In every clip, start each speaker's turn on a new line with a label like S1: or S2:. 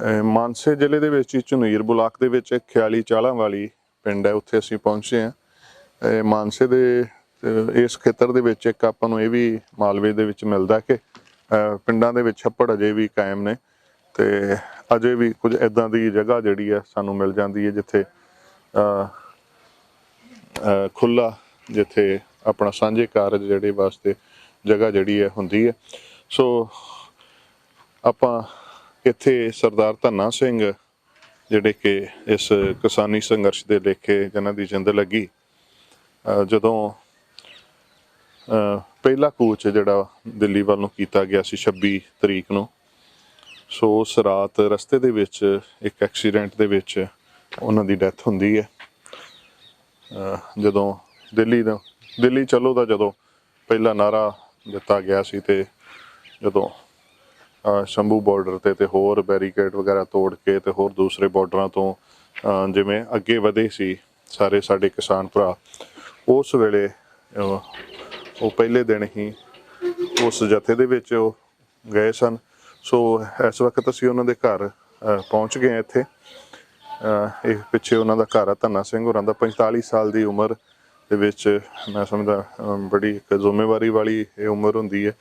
S1: ਮਾਨਸੇ ਜ਼ਿਲ੍ਹੇ ਦੇ ਵਿੱਚ ਝੁਨੀਰ ਬਲਾਕ ਦੇ ਵਿੱਚ ਖਿਆਲੀ ਚਾਲਾਂ ਵਾਲੀ ਪਿੰਡ ਹੈ, ਉੱਥੇ ਅਸੀਂ ਪਹੁੰਚੇ ਹਾਂ। ਮਾਨਸੇ ਦੇ ਇਸ ਖੇਤਰ ਦੇ ਵਿੱਚ ਇੱਕ ਆਪਾਂ ਨੂੰ ਇਹ ਵੀ ਮਾਲਵੇ ਦੇ ਵਿੱਚ ਮਿਲਦਾ ਕਿ ਪਿੰਡਾਂ ਦੇ ਵਿੱਚ ਛੱਪੜ ਅਜੇ ਵੀ ਕਾਇਮ ਨੇ ਅਤੇ ਅਜੇ ਵੀ ਕੁਝ ਇੱਦਾਂ ਦੀ ਜਗ੍ਹਾ ਜਿਹੜੀ ਹੈ ਸਾਨੂੰ ਮਿਲ ਜਾਂਦੀ ਹੈ ਜਿੱਥੇ ਖੁੱਲ੍ਹਾ, ਜਿੱਥੇ ਆਪਣਾ ਸਾਂਝੇ ਕਾਰਜ ਜਿਹੜੇ ਵਾਸਤੇ ਜਗ੍ਹਾ ਜਿਹੜੀ ਹੈ ਹੁੰਦੀ ਹੈ। ਸੋ ਆਪਾਂ ਇੱਥੇ ਸਰਦਾਰ ਧੰਨਾ ਸਿੰਘ ਜਿਹੜੇ ਕਿ ਇਸ ਕਿਸਾਨੀ ਸੰਘਰਸ਼ ਦੇ ਲੇਖੇ ਜਿਨ੍ਹਾਂ ਦੀ ਜਿੰਦ ਲੱਗੀ, ਜਦੋਂ ਪਹਿਲਾ ਕੂਚ ਜਿਹੜਾ ਦਿੱਲੀ ਵੱਲ ਨੂੰ ਕੀਤਾ ਗਿਆ ਸੀ 26 ਤਰੀਕ ਨੂੰ, ਸੋ ਉਸ ਰਾਤ ਰਸਤੇ ਦੇ ਵਿੱਚ ਇੱਕ ਐਕਸੀਡੈਂਟ ਦੇ ਵਿੱਚ ਉਹਨਾਂ ਦੀ ਡੈਥ ਹੁੰਦੀ ਹੈ। ਜਦੋਂ ਦਿੱਲੀ ਚਲੋ ਦਾ ਜਦੋਂ ਪਹਿਲਾ ਨਾਅਰਾ ਦਿੱਤਾ ਗਿਆ ਸੀ ਅਤੇ ਜਦੋਂ ਸ਼ੰਭੂ ਬਾਰਡਰ 'ਤੇ ਹੋਰ ਬੈਰੀਕੇਡ ਵਗੈਰਾ ਤੋੜ ਕੇ ਅਤੇ ਹੋਰ ਦੂਸਰੇ ਬਾਰਡਰਾਂ ਤੋਂ ਜਿਵੇਂ ਅੱਗੇ ਵਧੇ ਸੀ ਸਾਰੇ ਸਾਡੇ ਕਿਸਾਨ ਭਰਾ, ਉਸ ਵੇਲੇ ਉਹ ਪਹਿਲੇ ਦਿਨ ਹੀ ਉਸ ਜਥੇ ਦੇ ਵਿੱਚ ਉਹ ਗਏ ਸਨ। ਸੋ ਇਸ ਵਕਤ ਅਸੀਂ ਉਹਨਾਂ ਦੇ ਘਰ ਪਹੁੰਚ ਗਏ ਹਾਂ। ਇੱਥੇ ਇਹ ਪਿੱਛੇ ਉਹਨਾਂ ਦਾ ਘਰ ਆ, ਧੰਨਾ ਸਿੰਘ ਹੋਰਾਂ ਦਾ। 45 ਸਾਲ ਦੀ ਉਮਰ ਦੇ ਵਿੱਚ ਮੈਂ ਸਮਝਦਾ ਬੜੀ ਇੱਕ ਜ਼ਿੰਮੇਵਾਰੀ ਵਾਲੀ ਇਹ ਉਮਰ ਹੁੰਦੀ ਹੈ,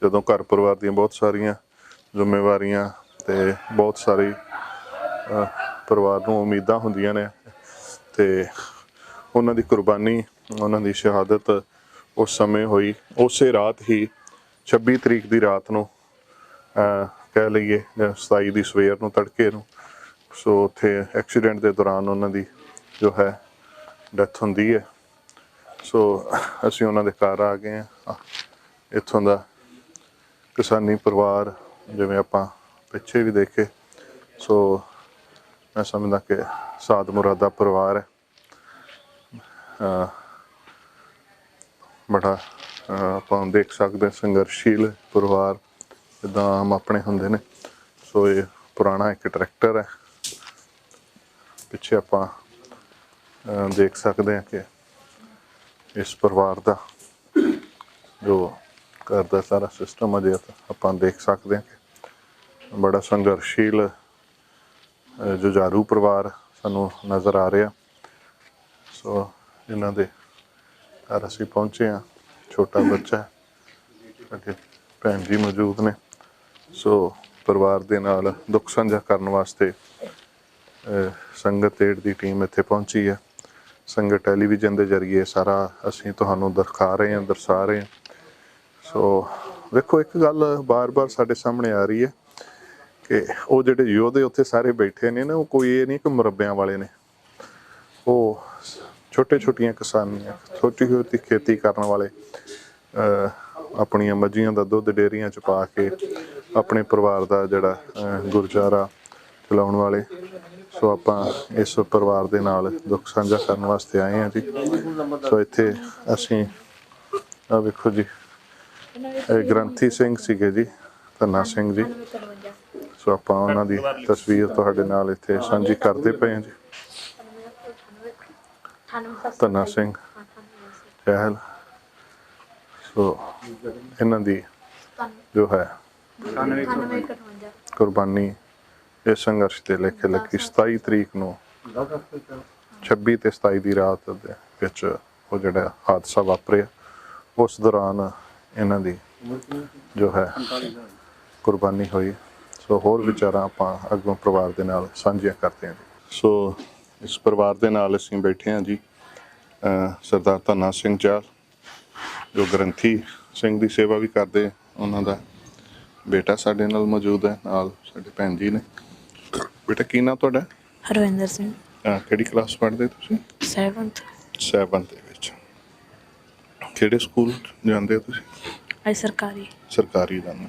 S1: ਜਦੋਂ ਘਰ ਪਰਿਵਾਰ ਦੀਆਂ ਬਹੁਤ ਸਾਰੀਆਂ ਜ਼ਿੰਮੇਵਾਰੀਆਂ ਅਤੇ ਬਹੁਤ ਸਾਰੀ ਪਰਿਵਾਰ ਨੂੰ ਉਮੀਦਾਂ ਹੁੰਦੀਆਂ ਨੇ ਅਤੇ ਉਹਨਾਂ ਦੀ ਕੁਰਬਾਨੀ, ਉਹਨਾਂ ਦੀ ਸ਼ਹਾਦਤ ਉਸ ਸਮੇਂ ਹੋਈ। ਉਸੇ ਰਾਤ ਹੀ 26 ਤਰੀਕ ਦੀ ਰਾਤ ਨੂੰ ਕਹਿ ਲਈਏ ਜਾਂ 27 ਦੀ ਸਵੇਰ ਨੂੰ ਤੜਕੇ ਨੂੰ, ਸੋ ਉੱਥੇ ਐਕਸੀਡੈਂਟ ਦੇ ਦੌਰਾਨ ਉਹਨਾਂ ਦੀ ਜੋ ਹੈ ਡੈਥ ਹੁੰਦੀ ਹੈ। ਸੋ ਅਸੀਂ ਉਹਨਾਂ ਦੇ ਘਰ ਆ ਗਏ ਹਾਂ। ਇੱਥੋਂ ਦਾ ਕਿਸਾਨੀ ਪਰਿਵਾਰ ਜਿਵੇਂ ਆਪਾਂ ਪਿੱਛੇ ਵੀ ਦੇਖੇ, ਸੋ ਮੈਂ ਸਮਝਦਾ ਕਿ ਸਾਦ ਮੁਰਾਦਾ ਪਰਿਵਾਰ ਹੈ। ਬੜਾ ਆਪਾਂ ਦੇਖ ਸਕਦੇ ਸੰਘਰਸ਼ੀਲ ਪਰਿਵਾਰ ਜਿੱਦਾਂ ਆਮ ਆਪਣੇ ਹੁੰਦੇ ਨੇ। ਸੋ ਇਹ ਪੁਰਾਣਾ ਇੱਕ ਟਰੈਕਟਰ ਹੈ, ਪਿੱਛੇ ਆਪਾਂ ਦੇਖ ਸਕਦੇ ਹਾਂ ਕਿ ਇਸ ਪਰਿਵਾਰ ਦਾ ਜੋ ਘਰ ਦਾ ਸਾਰਾ ਸਿਸਟਮ ਅਜੇ ਆਪਾਂ ਦੇਖ ਸਕਦੇ ਹਾਂ ਕਿ ਬੜਾ ਸੰਘਰਸ਼ੀਲ ਜੁਝਾਰੂ ਪਰਿਵਾਰ ਸਾਨੂੰ ਨਜ਼ਰ ਆ ਰਿਹਾ। ਸੋ ਇਹਨਾਂ ਦੇ ਘਰ ਅਸੀਂ ਪਹੁੰਚੇ ਹਾਂ। ਛੋਟਾ ਬੱਚਾ, ਸਾਡੇ ਭੈਣ ਜੀ ਮੌਜੂਦ ਨੇ। ਸੋ ਪਰਿਵਾਰ ਦੇ ਨਾਲ ਦੁੱਖ ਸਾਂਝਾ ਕਰਨ ਵਾਸਤੇ ਸੰਗਤ ਏਡ ਦੀ ਟੀਮ ਇੱਥੇ ਪਹੁੰਚੀ ਹੈ। ਸੰਗਤ ਟੈਲੀਵਿਜ਼ਨ ਦੇ ਜ਼ਰੀਏ ਸਾਰਾ ਅਸੀਂ ਤੁਹਾਨੂੰ ਦਰਸਾ ਰਹੇ ਹਾਂ। ਸੋ ਵੇਖੋ, ਇੱਕ ਗੱਲ ਬਾਰ-ਬਾਰ ਸਾਡੇ ਸਾਹਮਣੇ ਆ ਰਹੀ ਹੈ ਕਿ ਉਹ ਜਿਹੜੇ ਯੋਧੇ ਉੱਥੇ ਸਾਰੇ ਬੈਠੇ ਨੇ ਨਾ, ਉਹ ਕੋਈ ਇਹ ਨਹੀਂ ਕਿ ਮੁਰੱਬਿਆਂ ਵਾਲੇ ਨੇ। ਉਹ ਛੋਟੀਆਂ ਕਿਸਾਨੀਆਂ, ਛੋਟੀ ਖੇਤੀ ਕਰਨ ਵਾਲੇ, ਆਪਣੀਆਂ ਮੱਝੀਆਂ ਦਾ ਦੁੱਧ ਡੇਅਰੀਆਂ 'ਚ ਪਾ ਕੇ ਆਪਣੇ ਪਰਿਵਾਰ ਦਾ ਜਿਹੜਾ ਗੁਜ਼ਾਰਾ ਚਲਾਉਣ ਵਾਲੇ। ਸੋ ਆਪਾਂ ਇਸ ਪਰਿਵਾਰ ਦੇ ਨਾਲ ਦੁੱਖ ਸਾਂਝਾ ਕਰਨ ਵਾਸਤੇ ਆਏ ਹਾਂ ਜੀ। ਸੋ ਇੱਥੇ ਅਸੀਂ ਆਹ ਵੇਖੋ ਜੀ, ਇਹ ਗ੍ਰੰਥੀ ਸਿੰਘ ਸੀਗੇ ਜੀ, ਧੰਨਾ ਸਿੰਘ ਜੀ। ਸੋ ਆਪਾਂ ਉਹਨਾਂ ਦੀ ਤਸਵੀਰ ਤੁਹਾਡੇ ਨਾਲ ਇੱਥੇ ਸਾਂਝੀ ਕਰਦੇ ਪਏ ਹਾਂ ਜੀ। ਧੰਨਾ ਸਿੰਘ ਚਹਿਲ। ਸੋ ਇਹਨਾਂ ਦੀ ਜੋ ਹੈ ਕੁਰਬਾਨੀ ਇਸ ਸੰਘਰਸ਼ ਦੇ ਲੇਖੇ ਲੱਗੀ 27 ਤਰੀਕ ਨੂੰ, 26 ਅਤੇ 27 ਦੀ ਰਾਤ ਦੇ ਵਿੱਚ ਉਹ ਜਿਹੜਾ ਹਾਦਸਾ ਵਾਪਰਿਆ, ਉਸ ਦੌਰਾਨ ਇਹਨਾਂ ਦੀ ਜੋ ਹੈ ਕੁਰਬਾਨੀ ਹੋਈ। ਸੋ ਹੋਰ ਵਿਚਾਰਾਂ ਆਪਾਂ ਅੱਗੋਂ ਪਰਿਵਾਰ ਦੇ ਨਾਲ ਸਾਂਝੀਆਂ ਕਰਦੇ ਹਾਂ ਜੀ। ਸੋ ਇਸ ਪਰਿਵਾਰ ਦੇ ਨਾਲ ਅਸੀਂ ਬੈਠੇ ਹਾਂ ਜੀ। ਸਰਦਾਰ ਧੰਨਾ ਸਿੰਘ ਚਾਲ ਜੋ ਗ੍ਰੰਥੀ ਸਿੰਘ ਦੀ ਸੇਵਾ ਵੀ ਕਰਦੇ, ਉਹਨਾਂ ਦਾ ਬੇਟਾ ਸਾਡੇ ਨਾਲ ਮੌਜੂਦ ਹੈ, ਨਾਲ ਸਾਡੇ ਭੈਣ ਜੀ ਨੇ। ਬੇਟਾ ਕੀ ਨਾਂ ਤੁਹਾਡਾ?
S2: ਹਰਵਿੰਦਰ ਸਿੰਘ।
S1: ਕਿਹੜੀ ਕਲਾਸ ਪੜ੍ਹਦੇ ਤੁਸੀਂ? 7th ਦੇ ਵਿੱਚ। ਕਿਹੜੇ ਸਕੂਲ ਜਾਂਦੇ ਹੋ ਤੁਸੀਂ? ਸਰਕਾਰੀ ਜਾਂਦੇ।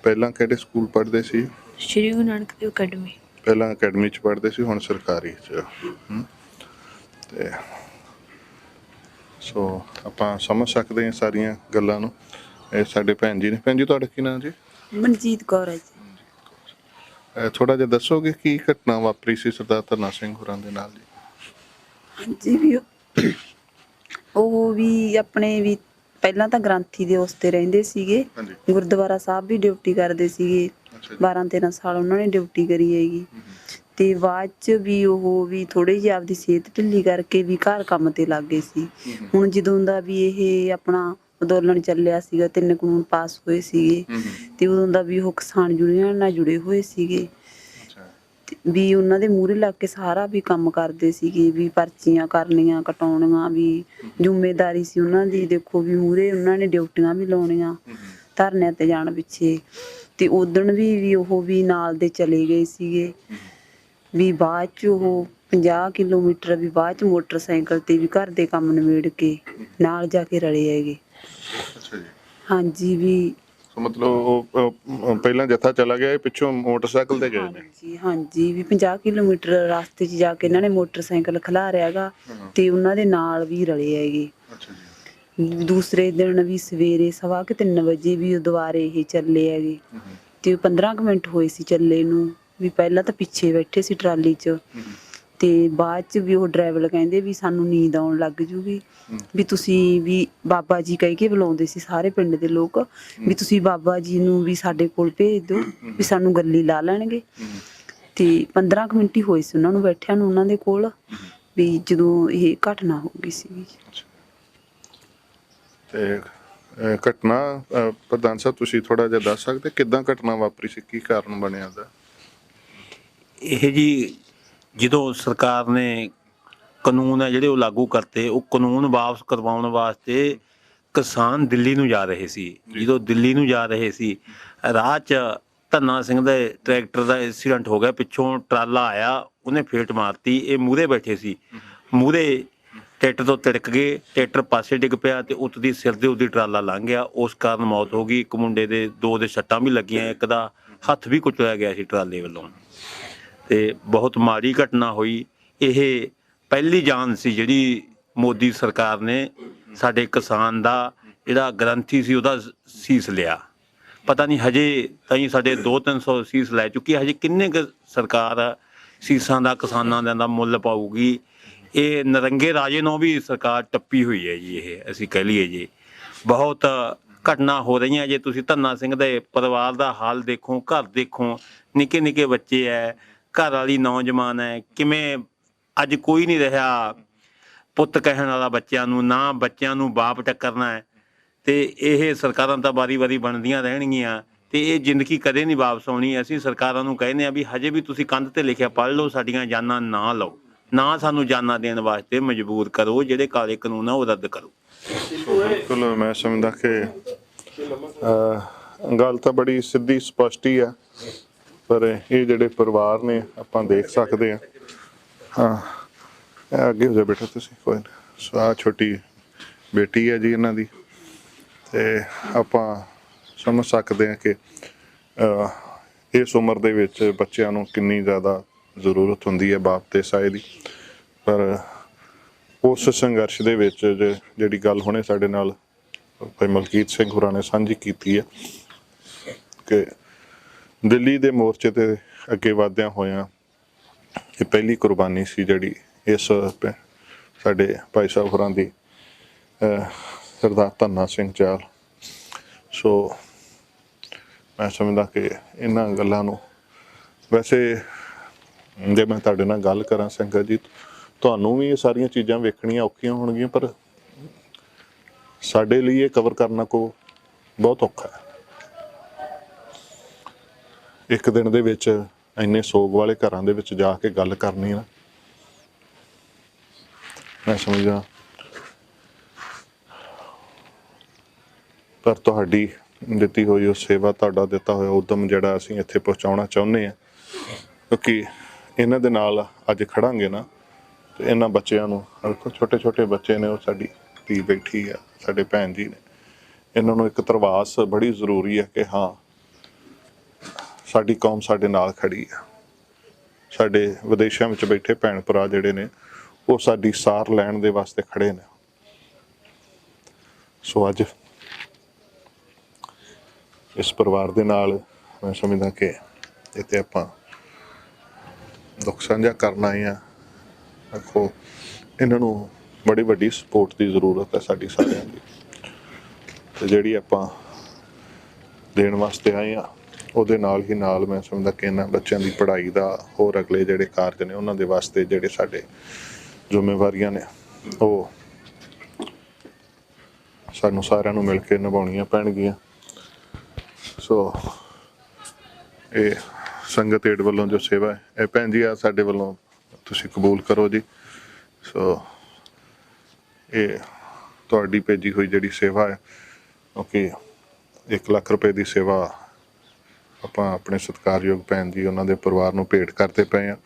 S1: ਪਹਿਲਾਂ ਕਿਹੜੇ ਸਕੂਲ ਪੜ੍ਹਦੇ ਸੀ?
S2: ਸ਼੍ਰੀ ਗੁਰੂ ਨਾਨਕ ਦੇਵ ਅਕੈਡਮੀ।
S1: ਪਹਿਲਾਂ ਅਕੈਡਮੀ 'ਚ ਪੜ੍ਹਦੇ ਸੀ, ਹੁਣ ਸਰਕਾਰੀ 'ਚ। ਅਤੇ ਸੋ ਆਪਾਂ ਸਮਝ ਸਕਦੇ ਹਾਂ ਸਾਰੀਆਂ ਗੱਲਾਂ ਨੂੰ। ਇਹ ਸਾਡੇ ਭੈਣ ਜੀ ਨੇ। ਭੈਣ ਜੀ ਤੁਹਾਡਾ ਕੀ ਨਾਂ ਜੀ?
S2: ਮਨਜੀਤ ਕੌਰ ਹੈ ਜੀ।
S1: ਥੋੜ੍ਹਾ ਜਿਹਾ ਦੱਸੋਗੇ ਕੀ ਘਟਨਾ ਵਾਪਰੀ ਸੀ ਸਰਦਾਰ ਧੰਨਾ ਸਿੰਘ ਹੋਰਾਂ ਦੇ ਨਾਲ ਜੀ?
S2: ਹਾਂਜੀ, ਵੀ ਉਹ ਵੀ ਆਪਣੇ ਵੀ ਪਹਿਲਾਂ ਤਾਂ ਗ੍ਰੰਥੀ ਦੇ ਉਸ 'ਤੇ ਰਹਿੰਦੇ ਸੀਗੇ, ਗੁਰਦੁਆਰਾ ਸਾਹਿਬ ਵੀ ਡਿਊਟੀ ਕਰਦੇ ਸੀਗੇ। 12-13 ਸਾਲ ਉਹਨਾਂ ਨੇ ਡਿਊਟੀ ਕਰੀ ਹੈਗੀ। ਤੇ ਬਾਅਦ ਚ ਵੀ ਉਹ ਵੀ ਥੋੜੀ ਜਿਹੀ ਆਪਦੀ ਸਿਹਤ ਢਿੱਲੀ ਕਰਕੇ ਵੀ ਘਰ ਕੰਮ ਤੇ ਲੱਗ ਗਏ ਸੀ। ਹੁਣ ਜਦੋਂ ਦਾ ਵੀ ਇਹ ਆਪਣਾ ਅੰਦੋਲਨ ਚੱਲਿਆ ਸੀਗਾ, 3 ਕਾਨੂੰਨ ਪਾਸ ਹੋਏ ਸੀਗੇ, ਤੇ ਉਦੋਂ ਦਾ ਵੀ ਉਹ ਕਿਸਾਨ ਯੂਨੀਅਨ ਨਾਲ ਜੁੜੇ ਹੋਏ ਸੀਗੇ। ਵੀ ਉਹਨਾਂ ਦੇ ਮੂਹਰੇ ਲੱਗ ਕੇ ਸਾਰਾ ਵੀ ਕੰਮ ਕਰਦੇ ਸੀਗੇ, ਵੀ ਪਰਚੀਆਂ ਕਰਨੀਆਂ, ਕਟਾਉਣੀਆਂ, ਵੀ ਜ਼ਿੰਮੇਵਾਰੀ ਸੀ ਉਹਨਾਂ ਦੀ। ਦੇਖੋ ਵੀ ਮੂਹਰੇ ਉਹਨਾਂ ਨੇ ਡਿਊਟੀਆਂ ਵੀ ਲਾਉਣੀਆਂ ਧਰਨਿਆਂ ਤੇ ਜਾਣ ਪਿੱਛੇ। ਤੇ ਉਦਣ ਵੀ ਉਹ ਵੀ ਨਾਲ ਦੇ ਚਲੇ ਗਏ ਸੀਗੇ। ਵੀ ਬਾਅਦ ਚ ਉਹ 50 ਕਿਲੋਮੀਟਰ ਵੀ ਬਾਅਦ ਚ ਮੋਟਰਸਾਈਕਲ ਤੇ ਵੀ ਘਰ ਦੇ ਕੰਮ ਨਿਬੇੜ ਕੇ ਨਾਲ ਜਾ ਕੇ ਰਲੇ ਹੈਗੇ।
S1: ਅੱਛਾ ਜੀ।
S2: ਹਾਂਜੀ ਵੀ
S1: ਮਤਲਬ ਉਹ ਪਹਿਲਾਂ ਜੱਥਾ ਚਲਾ ਗਿਆ, ਇਹ ਪਿੱਛੋਂ ਮੋਟਰਸਾਈਕਲ ਤੇ ਗਏ ਨੇ।
S2: ਹਾਂਜੀ ਹਾਂਜੀ ਵੀ 50 ਕਿਲੋਮੀਟਰ ਰਸਤੇ 'ਚ ਜਾ ਕੇ ਇਹਨਾਂ ਨੇ ਮੋਟਰਸਾਈਕਲ ਖਿਲਾਰਿਆ ਹੈਗਾ ਤੇ ਉਹਨਾਂ ਦੇ ਨਾਲ ਵੀ ਰਲੇ ਹੈਗੇ।
S1: ਅੱਛਾ ਜੀ।
S2: ਦੂਸਰੇ ਦਿਨ ਵੀ ਸਵੇਰੇ 3:15 ਵਜੇ ਵੀ ਉਹ ਦੁਬਾਰੇ ਇਹ ਚੱਲੇ ਹੈਗੇ। ਤੇ 15 ਕੁ ਮਿੰਟ ਹੋਏ ਸੀ ਚੱਲੇ ਨੂੰ। ਵੀ ਪਹਿਲਾਂ ਤਾਂ ਪਿੱਛੇ ਬੈਠੇ ਸੀ ਟਰਾਲੀ 'ਚ, ਤੇ ਬਾਅਦ 'ਚ ਵੀ ਉਹ ਡਰਾਈਵਰ ਕਹਿੰਦੇ ਵੀ ਸਾਨੂੰ ਨੀਂਦ ਆਉਣ ਲੱਗ ਜੂਗੀ, ਵੀ ਤੁਸੀਂ ਵੀ ਬਾਬਾ ਜੀ ਕਹਿ ਕੇ ਬੁਲਾਉਂਦੇ ਸੀ ਸਾਰੇ ਪਿੰਡ ਦੇ ਲੋਕ, ਵੀ ਤੁਸੀਂ ਬਾਬਾ ਜੀ ਨੂੰ ਵੀ ਸਾਡੇ ਕੋਲ ਭੇਜ ਦਿਓ, ਵੀ ਸਾਨੂੰ ਗੱਲੀ ਲਾ ਲੈਣਗੇ। ਤੇ 15 ਕੁ ਮਿੰਟ ਹੀ ਹੋਏ ਸੀ ਉਹਨਾਂ ਨੂੰ ਬੈਠਿਆਂ ਨੂੰ ਉਹਨਾਂ ਦੇ ਕੋਲ, ਵੀ ਜਦੋਂ ਇਹ ਘਟਨਾ ਹੋ ਗਈ ਸੀ।
S1: ਤੇ ਘਟਨਾ ਪ੍ਰਧਾਨ ਸਾਹਿਬ ਤੁਸੀਂ ਥੋੜਾ ਜਿਹਾ ਦੱਸ ਸਕਦੇ ਕਿੱਦਾਂ ਘਟਨਾ ਵਾਪਰੀ ਸੀ, ਕੀ ਕਾਰਨ ਬਣਿਆ ਦਾ?
S3: ਇਹ ਜੀ ਜਦੋਂ ਸਰਕਾਰ ਨੇ ਕਾਨੂੰਨ ਹੈ ਜਿਹੜੇ ਉਹ ਲਾਗੂ ਕਰਤੇ, ਉਹ ਕਾਨੂੰਨ ਵਾਪਸ ਕਰਵਾਉਣ ਵਾਸਤੇ ਕਿਸਾਨ ਦਿੱਲੀ ਨੂੰ ਜਾ ਰਹੇ ਸੀ। ਜਦੋਂ ਦਿੱਲੀ ਨੂੰ ਜਾ ਰਹੇ ਸੀ, ਰਾਹ 'ਚ ਧੰਨਾ ਸਿੰਘ ਦੇ ਟਰੈਕਟਰ ਦਾ ਐਕਸੀਡੈਂਟ ਹੋ ਗਿਆ। ਪਿੱਛੋਂ ਟਰਾਲਾ ਆਇਆ, ਉਹਨੇ ਫੇਟ ਮਾਰਤੀ। ਇਹ ਮੂਹਰੇ ਬੈਠੇ ਸੀ, ਮੂਹਰੇ ਟਰੈਕਟਰ ਤੋਂ ਤਿੜਕ ਗਏ, ਟਰੈਕਟਰ ਪਾਸੇ ਡਿੱਗ ਪਿਆ ਤੇ ਉੱਤੋਂ ਸਿਰ ਦੇ ਉੱਤੇ ਟਰਾਲਾ ਲੰਘ ਗਿਆ। ਉਸ ਕਾਰਨ ਮੌਤ ਹੋ ਗਈ। ਇੱਕ ਮੁੰਡੇ ਦੇ 2 ਦੇ ਸੱਟਾਂ ਵੀ ਲੱਗੀਆਂ, ਇੱਕ ਦਾ ਹੱਥ ਵੀ ਕੁਚਲਿਆ ਗਿਆ ਸੀ ਟਰਾਲੇ ਵੱਲੋਂ। ਤੇ ਬਹੁਤ ਮਾੜੀ ਘਟਨਾ ਹੋਈ। ਇਹ ਪਹਿਲੀ ਜਾਨ ਸੀ ਜਿਹੜੀ ਮੋਦੀ ਸਰਕਾਰ ਨੇ ਸਾਡੇ ਕਿਸਾਨ ਦਾ ਜਿਹੜਾ ਗ੍ਰੰਥੀ ਸੀ ਉਹਦਾ ਸੀਸ ਲਿਆ। ਪਤਾ ਨਹੀਂ ਹਜੇ ਤਾਈਂ ਸਾਡੇ 200-300 ਸੀਸ ਲੈ ਚੁੱਕੀ, ਹਜੇ ਕਿੰਨੇ ਕੁ ਸਰਕਾਰ ਸੀਸਾਂ ਦਾ ਕਿਸਾਨਾਂ ਦਾ ਮੁੱਲ ਪਾਊਗੀ। ਇਹ ਨਰੰਗੇ ਰਾਜੇ ਨੂੰ ਵੀ ਸਰਕਾਰ ਟੱਪੀ ਹੋਈ ਹੈ ਜੀ। ਇਹ ਅਸੀਂ ਕਹਿ ਲਈਏ ਜੀ, ਬਹੁਤ ਘਟਨਾ ਹੋ ਰਹੀਆਂ। ਜੇ ਤੁਸੀਂ ਧੰਨਾ ਸਿੰਘ ਦੇ ਪਰਿਵਾਰ ਦਾ ਹਾਲ ਦੇਖੋ, ਘਰ ਦੇਖੋ, ਨਿੱਕੇ ਨਿੱਕੇ ਬੱਚੇ ਹੈ, ਘਰ ਵਾਲੀ ਨੌਜਵਾਨ ਹੈ, ਕਿਵੇਂ ਅੱਜ ਕੋਈ ਨਹੀਂ ਰਿਹਾ ਪੁੱਤ ਕਹਿਣ ਵਾਲਾ ਬੱਚਿਆਂ ਨੂੰ, ਨਾ ਬੱਚਿਆਂ ਨੂੰ ਬਾਪ ਟੱਕਰਨਾ ਹੈ। ਤੇ ਇਹ ਸਰਕਾਰਾਂ ਤਾਂ ਵਾਰੀ-ਵਾਰੀ ਬਣਦੀਆਂ ਰਹਿਣਗੀਆਂ ਤੇ ਇਹ ਜ਼ਿੰਦਗੀ ਕਦੇ ਨਹੀਂ ਵਾਪਸ ਆਉਣੀ। ਅਸੀਂ ਸਰਕਾਰਾਂ ਨੂੰ ਕਹਿੰਦੇ ਹਾਂ ਵੀ ਹਜੇ ਵੀ ਤੁਸੀਂ ਕੰਧ ਤੇ ਲਿਖਿਆ ਪੜ੍ਹ ਲਓ, ਸਾਡੀਆਂ ਜਾਨਾਂ ਨਾ ਲਓ, ਨਾ ਸਾਨੂੰ ਜਾਨਾਂ ਦੇਣ ਵਾਸਤੇ ਮਜਬੂਰ ਕਰੋ, ਜਿਹੜੇ ਕਾਲੇ ਕਾਨੂੰਨ ਆ ਉਹ ਰੱਦ ਕਰੋ।
S1: ਬਿਲਕੁਲ ਮੈਂ ਸਮਝਦਾ ਕਿ ਗੱਲ ਤਾਂ ਬੜੀ ਸਿੱਧੀ ਸਪਸ਼ਟ ਹੀ ਆ, ਪਰ ਇਹ ਜਿਹੜੇ ਪਰਿਵਾਰ ਨੇ ਆਪਾਂ ਦੇਖ ਸਕਦੇ ਹਾਂ। ਹਾਂ ਅੱਗੇ ਹੋ ਜਾ ਬੇਟਾ ਤੁਸੀਂ, ਕੋਈ ਨਾ। ਸੋ ਆਹ ਛੋਟੀ ਬੇਟੀ ਹੈ ਜੀ ਇਹਨਾਂ ਦੀ, ਤੇ ਆਪਾਂ ਸਮਝ ਸਕਦੇ ਹਾਂ ਕਿ ਇਸ ਉਮਰ ਦੇ ਵਿੱਚ ਬੱਚਿਆਂ ਨੂੰ ਕਿੰਨੀ ਜ਼ਿਆਦਾ ਜ਼ਰੂਰਤ ਹੁੰਦੀ ਹੈ ਬਾਪ ਤੇ ਸਾਏ ਦੀ। ਪਰ ਉਸ ਸੰਘਰਸ਼ ਦੇ ਵਿੱਚ ਜਿਹੜੀ ਗੱਲ ਹੁਣੇ ਸਾਡੇ ਨਾਲ ਭਾਈ ਮਲਕੀਤ ਸਿੰਘ ਹੋਰਾਂ ਨੇ ਸਾਂਝੀ ਕੀਤੀ ਹੈ ਕਿ ਦਿੱਲੀ ਦੇ ਮੋਰਚੇ ਤੇ ਅੱਗੇ ਵਧਦਿਆਂ ਹੋਇਆਂ ਇਹ ਪਹਿਲੀ ਕੁਰਬਾਨੀ ਸੀ ਜਿਹੜੀ ਇਸ ਸਾਡੇ ਭਾਈ ਸਾਹਿਬ ਹੋਰਾਂ ਦੀ, ਸਰਦਾਰ ਧੰਨਾ ਸਿੰਘ ਚਾਲ। ਸੋ ਮੈਂ ਸਮਝਦਾ ਕਿ ਇਹਨਾਂ ਗੱਲਾਂ ਨੂੰ, ਵੈਸੇ ਜੇ ਮੈਂ ਤੁਹਾਡੇ ਨਾਲ ਗੱਲ ਕਰਾਂ ਸੰਗਤ ਜੀ, ਤੁਹਾਨੂੰ ਵੀ ਇਹ ਸਾਰੀਆਂ ਚੀਜ਼ਾਂ ਵੇਖਣੀਆਂ ਔਖੀਆਂ ਹੋਣਗੀਆਂ, ਪਰ ਸਾਡੇ ਲਈ ਇਹ ਕਵਰ ਕਰਨਾ ਬਹੁਤ ਔਖਾ ਹੈ। ਇੱਕ ਦਿਨ ਦੇ ਵਿੱਚ ਇੰਨੇ ਸੋਗ ਵਾਲੇ ਘਰਾਂ ਦੇ ਵਿੱਚ ਜਾ ਕੇ ਗੱਲ ਕਰਨੀ ਨਾ, ਮੈਂ ਸਮਝਦਾ। ਪਰ ਤੁਹਾਡੀ ਦਿੱਤੀ ਹੋਈ ਉਹ ਸੇਵਾ, ਤੁਹਾਡਾ ਦਿੱਤਾ ਹੋਇਆ ਉਦਮ ਜਿਹੜਾ ਅਸੀਂ ਇੱਥੇ ਪਹੁੰਚਾਉਣਾ ਚਾਹੁੰਦੇ ਹਾਂ, ਕਿਉਂਕਿ ਇਹਨਾਂ ਦੇ ਨਾਲ ਅੱਜ ਖੜਾਂਗੇ ਨਾ ਤੇ ਇਹਨਾਂ ਬੱਚਿਆਂ ਨੂੰ, ਛੋਟੇ ਛੋਟੇ ਬੱਚੇ ਨੇ, ਉਹ ਸਾਡੀ ਧੀ ਬੈਠੀ ਆ, ਸਾਡੇ ਭੈਣ ਜੀ ਨੇ, ਇਹਨਾਂ ਨੂੰ ਇੱਕ ਧਰਵਾਸ ਬੜੀ ਜ਼ਰੂਰੀ ਹੈ ਕਿ ਹਾਂ ਸਾਡੀ ਕੌਮ ਸਾਡੇ ਨਾਲ ਖੜੀ ਆ। ਸਾਡੇ ਵਿਦੇਸ਼ਾਂ ਵਿੱਚ ਬੈਠੇ ਭੈਣ ਭਰਾ ਜਿਹੜੇ ਨੇ ਉਹ ਸਾਡੀ ਸਾਰ ਲੈਣ ਦੇ ਵਾਸਤੇ ਖੜੇ ਨੇ। ਸੋ ਅੱਜ ਇਸ ਪਰਿਵਾਰ ਦੇ ਨਾਲ ਮੈਂ ਸਮਝਦਾ ਕਿ ਇੱਥੇ ਆਪਾਂ ਦੁੱਖ ਸਾਂਝਾ ਕਰਨ ਆਏ ਹਾਂ। ਦੇਖੋ ਇਹਨਾਂ ਨੂੰ ਬੜੀ ਵੱਡੀ ਸਪੋਰਟ ਦੀ ਜ਼ਰੂਰਤ ਹੈ ਸਾਡੀ ਸਾਰਿਆਂ ਦੀ, ਤੇ ਜਿਹੜੀ ਆਪਾਂ ਦੇਣ ਵਾਸਤੇ ਆਏ ਹਾਂ ਉਹਦੇ ਨਾਲ ਹੀ ਨਾਲ ਮੈਂ ਸਮਝਦਾ ਕਿ ਇਹਨਾਂ ਬੱਚਿਆਂ ਦੀ ਪੜ੍ਹਾਈ ਦਾ ਹੋਰ ਅਗਲੇ ਜਿਹੜੇ ਕਾਰਜ ਨੇ ਉਹਨਾਂ ਦੇ ਵਾਸਤੇ ਜਿਹੜੇ ਸਾਡੇ ਜ਼ਿੰਮੇਵਾਰੀਆਂ ਨੇ ਉਹ ਸਾਨੂੰ ਸਾਰਿਆਂ ਨੂੰ ਮਿਲ ਕੇ ਨਿਭਾਉਣੀਆਂ ਪੈਣਗੀਆਂ। ਸੋ ਇਹ ਸੰਗਤ ਏਡ ਵੱਲੋਂ ਜੋ ਸੇਵਾ ਹੈ ਇਹ ਭੈਣ ਜੀ ਆ ਸਾਡੇ ਵੱਲੋਂ ਤੁਸੀਂ ਕਬੂਲ ਕਰੋ ਜੀ। ਸੋ ਇਹ ਤੁਹਾਡੀ ਭੇਜੀ ਹੋਈ ਜਿਹੜੀ ਸੇਵਾ ਹੈ ਕਿਉਂਕਿ 1 ਲੱਖ ਰੁਪਏ ਦੀ ਸੇਵਾ ਆਪਾਂ ਆਪਣੇ ਸਤਿਕਾਰਯੋਗ ਭੈਣ ਜੀ ਉਹਨਾਂ ਦੇ ਪਰਿਵਾਰ ਨੂੰ ਭੇਟ ਕਰਦੇ ਪਏ ਆ।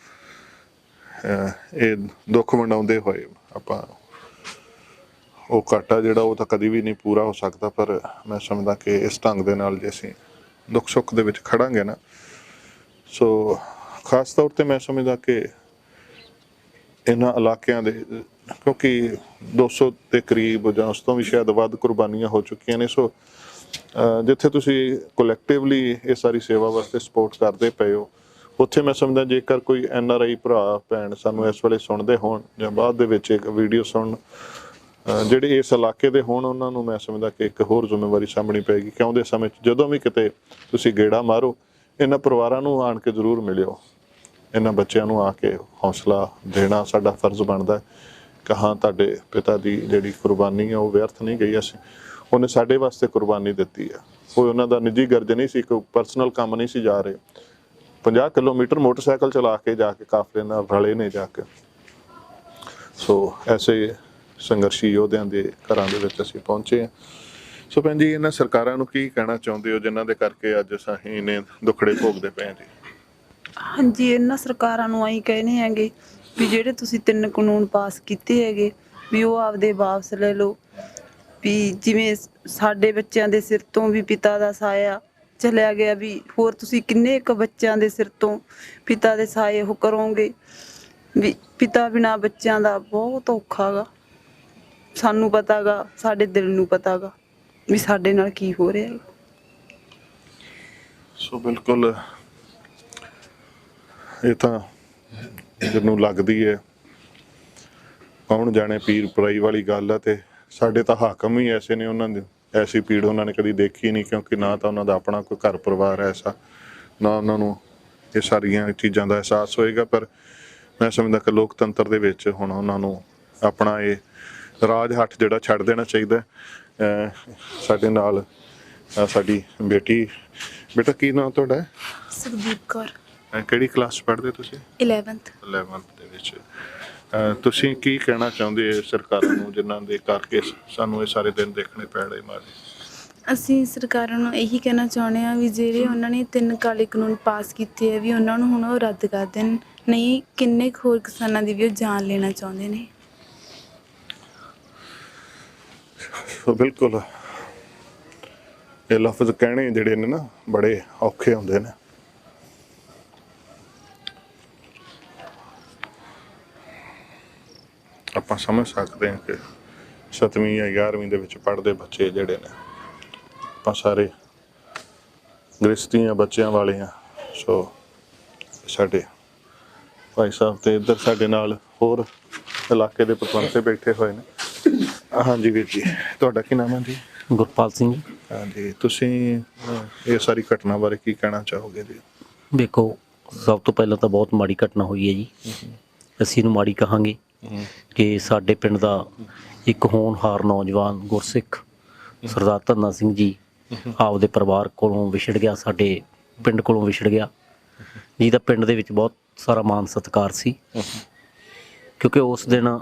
S1: ਇਹ ਦੁੱਖ ਵੰਡਾਉਂਦੇ ਹੋਏ ਆਪਾਂ ਉਹ ਘਾਟਾ ਜਿਹੜਾ ਉਹ ਤਾਂ ਕਦੀ ਵੀ ਨਹੀਂ ਪੂਰਾ ਹੋ ਸਕਦਾ, ਪਰ ਮੈਂ ਸਮਝਦਾ ਕਿ ਇਸ ਢੰਗ ਦੇ ਨਾਲ ਜੇ ਅਸੀਂ ਦੁੱਖ ਸੁੱਖ ਦੇ ਵਿੱਚ ਖੜਾਂਗੇ ਨਾ, ਸੋ ਖਾਸ ਤੌਰ ਤੇ ਮੈਂ ਸਮਝਦਾ ਕਿ ਇਹਨਾਂ ਇਲਾਕਿਆਂ ਦੇ ਕਿਉਂਕਿ 200 ਦੇ ਕਰੀਬ ਜਾਂ ਉਸ ਤੋਂ ਵੀ ਸ਼ਾਇਦ ਵੱਧ ਕੁਰਬਾਨੀਆਂ ਹੋ ਚੁੱਕੀਆਂ ਨੇ। ਸੋ ਜਿੱਥੇ ਤੁਸੀਂ ਕੋਲੈਕਟਿਵਲੀ ਇਹ ਸਾਰੀ ਸੇਵਾ ਵਾਸਤੇ ਸਪੋਰਟ ਕਰਦੇ ਪਏ ਹੋ, ਉੱਥੇ ਮੈਂ ਸਮਝਦਾ ਜੇਕਰ ਕੋਈ NRI ਭਰਾ ਭੈਣ ਸਾਨੂੰ ਇਸ ਵੇਲੇ ਸੁਣਦੇ ਹੋਣ ਜਾਂ ਬਾਅਦ ਦੇ ਵਿੱਚ ਇੱਕ ਵੀਡੀਓ ਸੁਣਨ ਜਿਹੜੇ ਇਸ ਇਲਾਕੇ ਦੇ ਹੋਣ, ਉਹਨਾਂ ਨੂੰ ਮੈਂ ਸਮਝਦਾ ਕਿ ਇੱਕ ਹੋਰ ਜ਼ਿੰਮੇਵਾਰੀ ਸਾਂਭਣੀ ਪਏਗੀ ਕਿ ਆਉਂਦੇ ਸਮੇਂ 'ਚ ਜਦੋਂ ਵੀ ਕਿਤੇ ਤੁਸੀਂ ਗੇੜਾ ਮਾਰੋ ਇਹਨਾਂ ਪਰਿਵਾਰਾਂ ਨੂੰ ਆਣ ਕੇ ਜ਼ਰੂਰ ਮਿਲਿਓ। ਇਹਨਾਂ ਬੱਚਿਆਂ ਨੂੰ ਆ ਕੇ ਹੌਸਲਾ ਦੇਣਾ ਸਾਡਾ ਫਰਜ਼ ਬਣਦਾ ਹੈ ਕਿ ਹਾਂ ਤੁਹਾਡੇ ਪਿਤਾ ਦੀ ਜਿਹੜੀ ਕੁਰਬਾਨੀ ਹੈ ਉਹ ਵਿਅਰਥ ਨਹੀਂ ਗਈ। ਉਹਨੇ ਸਾਡੇ ਵਾਸਤੇ ਕੁਰਬਾਨੀ ਦਿੱਤੀ ਹੈ। ਕੋਈ ਉਹਨਾਂ ਦਾ ਨਿੱਜੀ ਗਰਜ ਨਹੀਂ ਸੀ, ਕੋਈ ਪਰਸਨਲ ਕੰਮ ਨਹੀਂ ਸੀ ਜਾ ਰਹੇ। 50 ਕਿਲੋਮੀਟਰ ਮੋਟਰਸਾਈਕਲ ਚਲਾ ਕੇ ਜਾ ਕੇ ਕਾਫਲੇ ਨਾਲ ਰਲੇ ਨੇ ਜਾ ਕੇ। ਸੋ ਐਸੇ ਸੰਘਰਸ਼ੀ ਯੋਧਿਆਂ ਦੇ ਘਰਾਂ ਦੇ ਵਿੱਚ ਅਸੀਂ ਪਹੁੰਚੇ ਹਾਂ। ਸੋ ਭੈਣ ਜੀ ਇਹਨਾਂ ਸਰਕਾਰਾਂ ਨੂੰ ਕੀ ਕਹਿਣਾ ਚਾਹੁੰਦੇ ਹੋ ਜਿਨ੍ਹਾਂ ਦੇ ਕਰਕੇ ਅੱਜ ਅਸੀਂ ਇਹਨੇ ਦੁੱਖੜੇ ਭੋਗਦੇ ਪਏ ਹਾਂ ਜੀ?
S2: ਹਾਂਜੀ, ਇਹਨਾਂ ਸਰਕਾਰਾਂ ਨੂੰ ਆਈ ਕਹਿੰਦੇ ਹੈਗੇ ਵੀ ਜਿਹੜੇ ਤੁਸੀਂ 3 ਕਾਨੂੰਨ ਪਾਸ ਕੀਤੇ ਹੈਗੇ ਵੀ ਉਹ ਆਪਦੇ ਵਾਪਸ ਲੈ ਲਓ। ਵੀ ਜਿਵੇਂ ਸਾਡੇ ਬੱਚਿਆਂ ਦੇ ਸਿਰ ਤੋਂ ਵੀ ਪਿਤਾ ਦਾ ਸਾਇਆ ਚਲਿਆ ਗਿਆ, ਵੀ ਹੋਰ ਤੁਸੀਂ ਕਿੰਨੇ ਕੁ ਬੱਚਿਆਂ ਦੇ ਸਿਰ ਤੋਂ ਪਿਤਾ ਦੇ ਸਾਏ ਉਹ ਕਰੋਗੇ। ਵੀ ਪਿਤਾ ਬਿਨਾਂ ਬੱਚਿਆਂ ਦਾ ਬਹੁਤ ਔਖਾ ਗਾ। ਸਾਨੂੰ ਪਤਾ ਗਾ, ਸਾਡੇ ਦਿਲ ਨੂੰ ਪਤਾ ਗਾ ਵੀ ਸਾਡੇ ਨਾਲ ਕੀ ਹੋ ਰਿਹਾ ਹੈ।
S1: ਸੋ ਬਿਲਕੁਲ ਇਹ ਤਾਂ ਜਿਹਨੂੰ ਲੱਗਦੀ ਹੈ ਕੌਣ ਜਾਣੇ ਪੀਰ ਪਰਾਈ ਵਾਲੀ ਗੱਲ ਹੈ, ਤੇ ਸਾਡੇ ਤਾਂ ਹਾਕਮ ਹੀ ਐਸੇ ਨੇ, ਉਹਨਾਂ ਦੀ ਐਸੀ ਪੀੜ ਉਹਨਾਂ ਨੇ ਕਦੀ ਦੇਖੀ ਨਹੀਂ, ਕਿਉਂਕਿ ਨਾ ਤਾਂ ਉਹਨਾਂ ਦਾ ਆਪਣਾ ਕੋਈ ਘਰ ਪਰਿਵਾਰ ਐਸਾ, ਨਾ ਉਹਨਾਂ ਨੂੰ ਇਹ ਸਾਰੀਆਂ ਚੀਜ਼ਾਂ ਦਾ ਅਹਿਸਾਸ ਹੋਏਗਾ। ਪਰ ਮੈਂ ਸਮਝਦਾ ਕਿ ਲੋਕਤੰਤਰ ਦੇ ਵਿੱਚ ਹੁਣ ਉਹਨਾਂ ਨੂੰ ਆਪਣਾ ਇਹ ਰਾਜ ਹੱਥ ਜਿਹੜਾ ਛੱਡ ਦੇਣਾ ਚਾਹੀਦਾ। ਸਾਡੇ ਨਾਲ ਸਾਡੀ ਬੇਟਾ ਕੀ ਨਾਮ ਤੁਹਾਡਾ?
S4: ਸੁਖਦੀਪ ਕੌਰ।
S1: ਕਿਹੜੀ ਕਲਾਸ ਪੜ੍ਹਦੇ ਤੁਸੀਂ?
S4: 11th
S1: ਦੇ ਵਿੱਚ। ਤੁਸੀਂ ਕੀ ਕਹਿਣਾ ਚਾਹੁੰਦੇ ਸਰਕਾਰਾਂ ਨੂੰ ਜਿਨ੍ਹਾਂ ਦੇ ਕਰਕੇ ਸਾਨੂੰ ਇਹ ਸਾਰੇ ਦਿਨ ਦੇਖਣੇ ਪੈ ਰਹੇ ਮਾਰੇ?
S4: ਅਸੀਂ ਸਰਕਾਰਾਂ ਨੂੰ ਇਹੀ ਕਹਿਣਾ ਚਾਹੁੰਦੇ ਹਾਂ ਵੀ ਜਿਹੜੇ ਉਹਨਾਂ ਨੇ 3 ਕਾਲੇ ਕਾਨੂੰਨ ਪਾਸ ਕੀਤੇ ਆ ਵੀ ਉਹਨਾਂ ਨੂੰ ਹੁਣ ਉਹ ਰੱਦ ਕਰ ਦੇਣ, ਨਹੀਂ ਕਿੰਨੇ ਕੁ ਹੋਰ ਕਿਸਾਨਾਂ ਦੀ ਵੀ ਉਹ ਜਾਨ ਲੈਣਾ ਚਾਹੁੰਦੇ ਨੇ।
S1: ਬਿਲਕੁਲ ਇਹ ਲਫ਼ਜ਼ ਕਹਿਣੇ ਜਿਹੜੇ ਨੇ ਨਾ ਬੜੇ ਔਖੇ ਹੁੰਦੇ ਨੇ। ਆਪਾਂ ਸਮਝ ਸਕਦੇ ਹਾਂ ਕਿ 7ਵੀਂ ਜਾਂ 11ਵੀਂ ਦੇ ਵਿੱਚ ਪੜ੍ਹਦੇ ਬੱਚੇ ਜਿਹੜੇ ਨੇ ਆਪਾਂ ਸਾਰੇ ਗ੍ਰਸਤੀਆਂ ਬੱਚਿਆਂ ਵਾਲੇ ਹਾਂ। ਸੋ ਸਾਡੇ ਭਾਈ ਸਾਹਿਬ ਤੇ ਇੱਧਰ ਸਾਡੇ ਨਾਲ ਹੋਰ ਇਲਾਕੇ ਦੇ ਪਤਵੰਤੇ ਬੈਠੇ ਹੋਏ ਨੇ। ਹਾਂਜੀ ਵੀਰ ਜੀ, ਤੁਹਾਡਾ ਕੀ ਨਾਮ ਹੈ ਜੀ?
S5: ਗੁਰਪਾਲ ਸਿੰਘ।
S1: ਹਾਂਜੀ, ਤੁਸੀਂ ਇਹ ਸਾਰੀ ਘਟਨਾ ਬਾਰੇ ਕੀ ਕਹਿਣਾ ਚਾਹੋਗੇ ਜੀ?
S5: ਦੇਖੋ, ਸਭ ਤੋਂ ਪਹਿਲਾਂ ਤਾਂ ਬਹੁਤ ਮਾੜੀ ਘਟਨਾ ਹੋਈ ਹੈ ਜੀ। ਅਸੀਂ ਇਹਨੂੰ ਮਾੜੀ ਕਹਾਂਗੇ ਕਿ ਸਾਡੇ ਪਿੰਡ ਦਾ ਇੱਕ ਹੋਣਹਾਰ ਨੌਜਵਾਨ ਗੁਰਸਿੱਖ ਸਰਦਾਰ ਧੰਨਾ ਸਿੰਘ ਜੀ ਆਪਦੇ ਪਰਿਵਾਰ ਕੋਲੋਂ ਵਿਛੜ ਗਿਆ, ਸਾਡੇ ਪਿੰਡ ਕੋਲੋਂ ਵਿਛੜ ਗਿਆ, ਜਿਹਦਾ ਪਿੰਡ ਦੇ ਵਿੱਚ ਬਹੁਤ ਸਾਰਾ ਮਾਨ ਸਤਿਕਾਰ ਸੀ। ਕਿਉਂਕਿ ਉਸ ਦਿਨ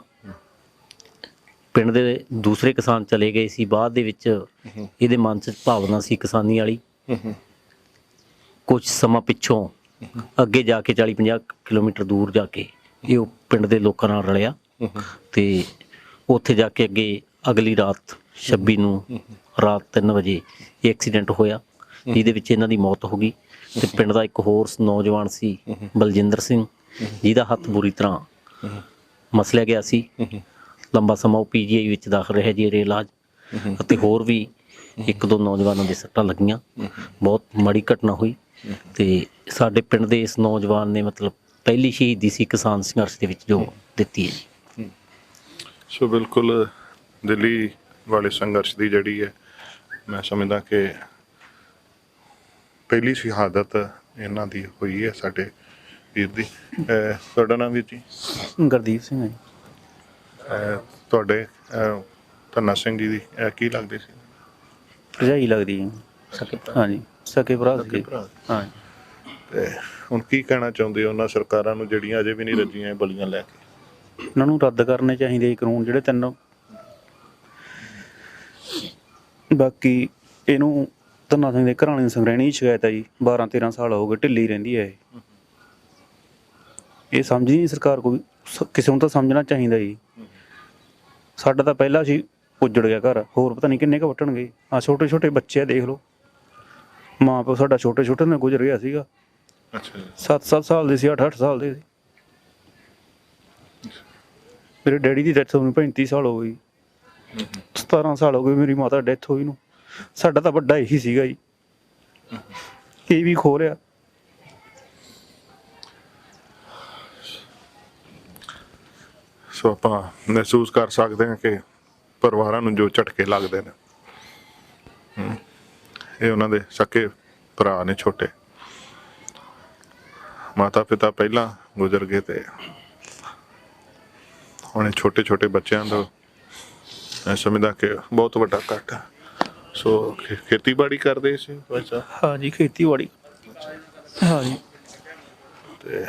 S5: ਪਿੰਡ ਦੇ ਦੂਸਰੇ ਕਿਸਾਨ ਚਲੇ ਗਏ ਸੀ, ਬਾਅਦ ਦੇ ਵਿੱਚ ਇਹਦੇ ਮਨ 'ਚ ਭਾਵਨਾ ਸੀ ਕਿਸਾਨੀ ਵਾਲੀ। ਕੁਝ ਸਮਾਂ ਪਿੱਛੋਂ ਅੱਗੇ ਜਾ ਕੇ 40-50 ਕਿਲੋਮੀਟਰ ਦੂਰ ਜਾ ਕੇ ਇਹ ਪਿੰਡ ਦੇ ਲੋਕਾਂ ਨਾਲ ਰਲਿਆ ਤੇ ਉੱਥੇ ਜਾ ਕੇ ਅੱਗੇ ਅਗਲੀ ਰਾਤ 26 ਨੂੰ ਰਾਤ 3 ਵਜੇ ਇਹ ਐਕਸੀਡੈਂਟ ਹੋਇਆ, ਜਿਹਦੇ ਵਿੱਚ ਇਹਨਾਂ ਦੀ ਮੌਤ ਹੋ ਗਈ। ਤੇ ਪਿੰਡ ਦਾ ਇੱਕ ਹੋਰ ਨੌਜਵਾਨ ਸੀ ਬਲਜਿੰਦਰ ਸਿੰਘ, ਜਿਹਦਾ ਹੱਥ ਬੁਰੀ ਤਰ੍ਹਾਂ ਮਸਲਿਆ ਗਿਆ ਸੀ। ਲੰਬਾ ਸਮਾਂ ਉਹ PGI ਵਿੱਚ ਦਾਖਲ ਰਿਹਾ ਜੀ ਇਲਾਜ, ਅਤੇ ਹੋਰ ਵੀ 1-2 ਨੌਜਵਾਨਾਂ ਦੇ ਸੱਟਾਂ ਲੱਗੀਆਂ। ਬਹੁਤ ਮਾੜੀ ਘਟਨਾ ਹੋਈ ਤੇ ਸਾਡੇ ਪਿੰਡ ਦੇ ਇਸ ਨੌਜਵਾਨ ਨੇ ਮਤਲਬ ਪਹਿਲੀ ਸ਼ਹੀਦੀ ਸੀ ਕਿਸਾਨ ਸੰਘਰਸ਼ ਦੇ ਵਿੱਚ ਜੋ ਦਿੱਤੀ ਹੈ ਜੀ।
S1: ਸੋ ਬਿਲਕੁਲ ਦਿੱਲੀ ਵਾਲੇ ਸੰਘਰਸ਼ ਦੀ ਜਿਹੜੀ ਹੈ ਮੈਂ ਸਮਝਦਾ ਕਿ ਪਹਿਲੀ ਸ਼ਹਾਦਤ ਇਹਨਾਂ ਦੀ ਹੋਈ ਹੈ ਸਾਡੇ ਵੀਰ ਦੀ। ਤੁਹਾਡਾ ਨਾਮ ਵੀਰ ਜੀ?
S6: ਗੁਰਦੀਪ ਸਿੰਘ ਹੈ ਜੀ।
S1: ਤੁਹਾਡੇ ਧੰਨਾ ਸਿੰਘ ਜੀ ਦੀ ਕੀ ਲੱਗਦੇ ਸੀ?
S6: ਭਰਜਾਈ ਲੱਗਦੀ ਹੈ। ਹਾਂਜੀ, ਸਕੇ ਭਰਾ ਸੀ ਜੀ।
S1: ਭਰਾ।
S6: ਹਾਂ।
S1: ਤੇ ਹੁਣ ਕੀ ਕਹਿਣਾ ਚਾਹੁੰਦੇ ਹੋ ਉਹਨਾਂ ਸਰਕਾਰਾਂ ਨੂੰ ਜਿਹੜੀਆਂ ਅਜੇ ਵੀ ਨਹੀਂ ਰੱਜੀਆਂ ਇਹ ਬਲੀਆਂ ਲੈ ਕੇ?
S6: ਇਹਨਾਂ ਨੂੰ ਰੱਦ ਕਰਨੇ ਚਾਹੀਦੇ ਜੀ ਕਾਨੂੰਨ ਜਿਹੜੇ ਤਿੰਨ। ਬਾਕੀ ਇਹਨੂੰ ਧੰਨਾ ਸਿੰਘ ਦੇ ਘਰਾਣੇ ਦੀ ਸੰਗ੍ਰਹਿਣੀ ਦੀ ਸ਼ਿਕਾਇਤ ਹੈ ਜੀ, 12-13 ਸਾਲ ਹੋ ਗਏ ਢਿੱਲੀ ਰਹਿੰਦੀ ਹੈ ਇਹ ਸਮਝਦੀ ਨਹੀਂ ਸਰਕਾਰ। ਕੋਈ ਕਿਸੇ ਨੂੰ ਤਾਂ ਸਮਝਣਾ ਚਾਹੀਦਾ ਜੀ। ਸਾਡਾ ਤਾਂ ਪਹਿਲਾਂ ਸੀ ਉੱਜੜ ਗਿਆ ਘਰ, ਹੋਰ ਪਤਾ ਨਹੀਂ ਕਿੰਨੇ ਕੁ ਵੱਟਣਗੇ। ਆ ਛੋਟੇ ਛੋਟੇ ਬੱਚੇ ਆ, ਦੇਖ ਲਓ। ਮਾਂ ਪਿਓ ਸਾਡਾ ਛੋਟੇ ਛੋਟੇ ਨਾਲ ਗੁਜ਼ਰ ਗਿਆ ਸੀਗਾ।
S1: ਅੱਛਾ ਜੀ।
S6: 7-7 ਸਾਲ ਦੇ ਸੀ, 8-8 ਸਾਲ ਦੇ ਸੀ। ਮੇਰੇ ਡੈਡੀ ਦੀ ਡੈਥ ਹੋਈ 35 ਸਾਲ ਹੋ ਗਈ। 17 ਸਾਲ ਹੋ ਗਏ ਮੇਰੀ ਮਾਤਾ ਡੈਥ ਹੋਈ ਨੂੰ। ਸਾਡਾ ਤਾਂ ਵੱਡਾ ਇਹੀ ਸੀਗਾ ਜੀ, ਇਹ ਵੀ ਖੋ ਰਿਹਾ।
S1: ਸੋ ਆਪਾਂ ਮਹਿਸੂਸ ਕਰ ਸਕਦੇ ਹਾਂ ਕਿ ਪਰਿਵਾਰਾਂ ਨੂੰ ਜੋ ਝਟਕੇ ਲੱਗਦੇ ਨੇ, ਇਹ ਉਹਨਾਂ ਦੇ ਸਕੇ ਭਰਾ ਨੇ ਛੋਟੇ। ਮਾਤਾ ਪਿਤਾ ਪਹਿਲਾਂ ਗੁਜ਼ਰ ਗਏ ਤੇ ਹੁਣ ਛੋਟੇ ਛੋਟੇ ਬੱਚਿਆਂ ਦਾ ਮੈਂ ਸਮਝਦਾ ਕਿ ਬਹੁਤ ਵੱਡਾ ਘਾਟਾ। ਸੋ ਖੇਤੀਬਾੜੀ ਕਰਦੇ ਸੀ ਭਾਈ ਸਾਹਿਬ?
S6: ਹਾਂ ਜੀ, ਖੇਤੀਬਾੜੀ। ਹਾਂ ਜੀ।
S1: ਤੇ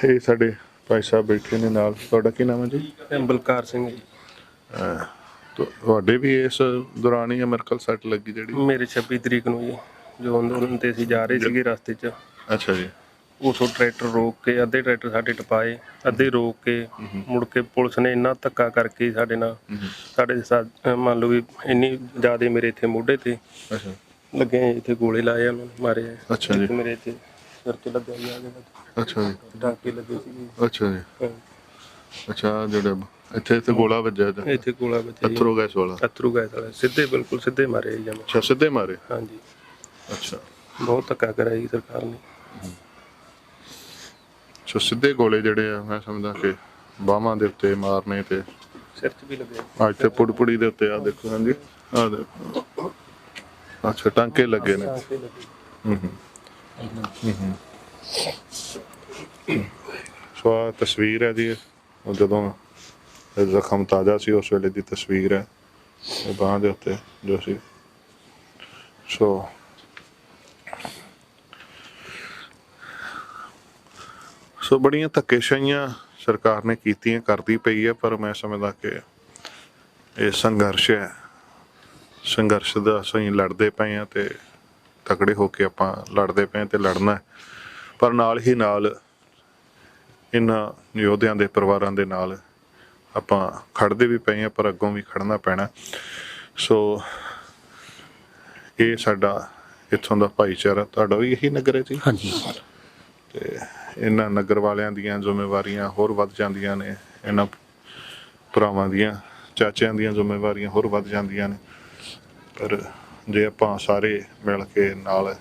S1: ਇਹ ਸਾਡੇ ਭਾਈ ਸਾਹਿਬ ਬੈਠੇ ਨੇ ਨਾਲ। ਤੁਹਾਡਾ ਕੀ ਨਾਮ ਹੈ ਜੀ?
S7: ਬਲਕਾਰ ਸਿੰਘ ਜੀ।
S1: ਤੁਹਾਡੇ ਵੀ ਇਸ ਦੌਰਾਨ ਹੀ ਅਮਰਕਲ ਸੱਟ ਲੱਗੀ ਜਿਹੜੀ?
S7: ਮੇਰੇ 26 ਤਰੀਕ ਨੂੰ ਜੀ, ਜੋ ਅੰਦੋਲਨ ਤੇ ਅਸੀਂ ਜਾ ਰਹੇ ਸੀਗੇ ਰਸਤੇ 'ਚ,
S1: ਅੱਛਾ ਜੀ।
S7: ਉਥੋਂ ਟਰੈਕਟਰ ਰੋਕ ਕੇ, ਅੱਧੇ ਟਰੈਕਟਰ ਸਾਡੇ ਟਪਾਏ, ਅੱਧੇ ਰੋਕ ਕੇ ਮੁੜ ਕੇ ਪੁਲਿਸ ਨੇ ਇੰਨਾ ਧੱਕਾ ਕਰਕੇ ਸਾਡੇ ਨਾਲ, ਸਾਡੇ ਮੰਨ ਲਓ ਵੀ ਇੰਨੀ ਜ਼ਿਆਦਾ ਮੇਰੇ ਇੱਥੇ ਮੋਢੇ ਤੇ
S1: ਅੱਛਾ
S7: ਲੱਗੇ, ਇੱਥੇ ਗੋਲੇ ਲਾਏ ਉਹਨਾਂ ਨੇ, ਮਾਰੇ।
S1: ਅੱਛਾ ਜੀ।
S7: ਮੇਰੇ ਇੱਥੇ ਸਿਰ 'ਚ ਲੱਗਿਆ ਜੀ, ਆ ਕੇ
S1: ਅੱਛਾ ਜੀ।
S7: ਟਾਂਕੇ ਲੱਗੇ ਸੀ।
S1: ਅੱਛਾ ਜੀ। ਅੱਛਾ, ਜਿਹੜੇ ਇੱਥੇ ਤੇ ਗੋਲਾ ਵੱਜਿਆ ਜਾਂ
S7: ਇੱਥੇ ਗੋਲਾ ਵੱਜਿਆ ਜੀ।
S1: ਅਥਰੂ ਗੈਸ ਵਾਲਾ?
S7: ਅਥਰੂ ਗੈਸ ਵਾਲਾ, ਸਿੱਧੇ, ਬਿਲਕੁਲ ਸਿੱਧੇ ਮਾਰੇ ਜੀ ਜਮਾਂ।
S1: ਅੱਛਾ, ਸਿੱਧੇ ਮਾਰੇ?
S7: ਹਾਂਜੀ।
S1: ਅੱਛਾ,
S7: ਬਹੁਤ ਧੱਕਾ ਕਰਿਆ ਜੀ ਸਰਕਾਰ ਨੇ।
S1: ਸੋ ਸਿੱਧੇ ਗੋਲੇ ਜਿਹੜੇ ਆ ਮੈਂ ਸਮਝਦਾ ਕਿ ਬਾਹਾਂ ਦੇ ਉੱਤੇ ਮਾਰਨੇ ਤੇ
S7: ਸਿਰ 'ਚ ਵੀ ਲੱਗੇ।
S1: ਅੱਜ ਤੇ ਪੁੜਪੁੜੀ ਦੇ ਉੱਤੇ ਆ ਦੇਖੋ। ਹਾਂਜੀ, ਆ ਦੇਖੋ। ਅੱਛਾ, ਟਾਂਕੇ ਲੱਗੇ ਨੇ।
S7: ਟਾਂਕੇ ਲੱਗੇ।
S1: ਸੋ ਆਹ ਤਸਵੀਰ ਹੈ ਜੀ, ਉਹ ਜਦੋਂ ਜ਼ਖਮ ਤਾਜ਼ਾ ਸੀ ਉਸ ਵੇਲੇ ਦੀ ਤਸਵੀਰ ਹੈ, ਇਹ ਬਾਂਹ ਦੇ ਉੱਤੇ ਜੋ ਸੀ। ਸੋ ਬੜੀਆਂ ਧੱਕੇਸ਼ਾਹੀਆਂ ਸਰਕਾਰ ਨੇ ਕੀਤੀਆਂ, ਕਰਦੀ ਪਈ ਹੈ, ਪਰ ਮੈਂ ਸਮਝਦਾ ਕਿ ਇਹ ਸੰਘਰਸ਼ ਹੈ। ਸੰਘਰਸ਼ ਦਾ ਅਸੀਂ ਲੜਦੇ ਪਏ ਹਾਂ ਤੇ ਤਕੜੇ ਹੋ ਕੇ ਆਪਾਂ ਲੜਦੇ ਪਏ ਤੇ ਲੜਨਾ ਹੈ, ਪਰ ਨਾਲ ਹੀ ਨਾਲ ਇਹਨਾਂ ਯੋਧਿਆਂ ਦੇ ਪਰਿਵਾਰਾਂ ਦੇ ਨਾਲ ਆਪਾਂ ਖੜਦੇ ਵੀ ਪਏ ਹਾਂ, ਪਰ ਅੱਗੋਂ ਵੀ ਖੜਨਾ ਪੈਣਾ। ਸੋ ਇਹ ਸਾਡਾ ਇੱਥੋਂ ਦਾ ਭਾਈਚਾਰਾ। ਤੁਹਾਡਾ ਵੀ ਇਹੀ ਨਗਰ ਹੈ ਜੀ?
S5: ਹਾਂਜੀ।
S1: ਤੇ ਇਹਨਾਂ ਨਗਰ ਵਾਲਿਆਂ ਦੀਆਂ ਜ਼ਿੰਮੇਵਾਰੀਆਂ ਹੋਰ ਵੱਧ ਜਾਂਦੀਆਂ ਨੇ, ਇਹਨਾਂ ਭਰਾਵਾਂ ਦੀਆਂ, ਚਾਚਿਆਂ ਦੀਆਂ ਜ਼ਿੰਮੇਵਾਰੀਆਂ ਹੋਰ ਵੱਧ ਜਾਂਦੀਆਂ ਨੇ। ਪਰ ਜੇ ਆਪਾਂ ਸਾਰੇ ਮਿਲ ਕੇ ਨਾਲ